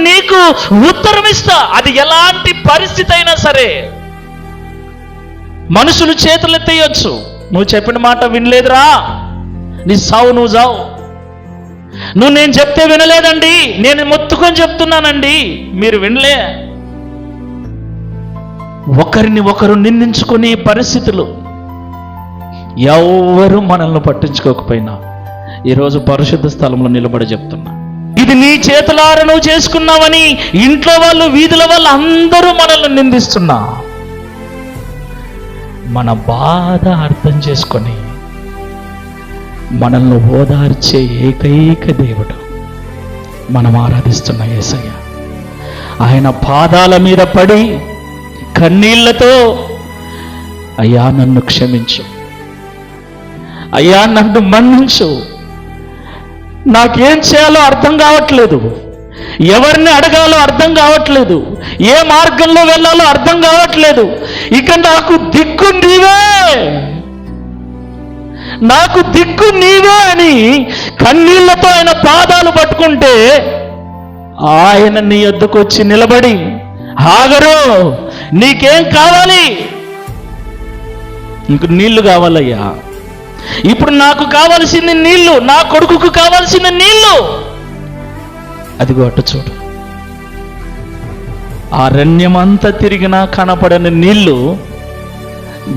నీకు ఉత్తరం ఇస్తా. అది ఎలాంటి పరిస్థితి అయినా సరే. మనుషులు చేతులు ఎత్తేయొచ్చు, నువ్వు చెప్పిన మాట వినలేదురా, నీ సావు నువ్వు సావు. నువ్వు నేను చెప్తే వినలేదండి, నేను మొత్తుకొని చెప్తున్నానండి, మీరు వినలే. ఒకరిని ఒకరు నిందించుకునే పరిస్థితులు. ఎవరు మనల్ని పట్టించుకోకపోయినా ఈరోజు పరిశుద్ధ స్థలంలో నిలబడి చెప్తున్నా, ఇది నీ చేతులారా నువ్వు చేసుకున్నావని ఇంట్లో వాళ్ళు, వీధుల వాళ్ళు అందరూ మనల్ని నిందిస్తున్నా, మన బాధ అర్థం చేసుకొని మనల్ని ఓదార్చే ఏకైక దేవుడు మనం ఆరాధిస్తున్న యేసయ్య. ఆయన పాదాల మీద పడి కన్నీళ్లతో, అయ్యా నన్ను క్షమించు, అయ్యా నన్ను మన్నించు, నాకేం చేయాలో అర్థం కావట్లేదు, ఎవరిని అడగాలో అర్థం కావట్లేదు, ఏ మార్గంలో వెళ్ళాలో అర్థం కావట్లేదు, ఇక నాకు దిక్కు నీవే, నాకు దిక్కు నీవే అని కన్నీళ్లతో ఆయన పాదాలు పట్టుకుంటే ఆయన నీ వద్దకు వచ్చి నిలబడి, హాగరు నీకేం కావాలి? ఇంక నీళ్లు కావాలయ్యా, ఇప్పుడు నాకు కావలసిన నీళ్లు, నా కొడుకుకు కావలసిన నీళ్లు, అదిగో అటు చూడు. అరణ్యమంతా తిరిగినా కనపడని నీళ్లు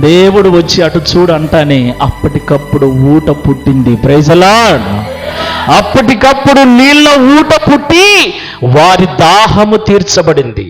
దేవుడు వచ్చి అటు చూడు అంటానే అప్పటికప్పుడు ఊట పుట్టింది. Praise the Lord. అప్పటికప్పుడు నీళ్ళ ఊట పుట్టి వారి దాహము తీర్చబడింది.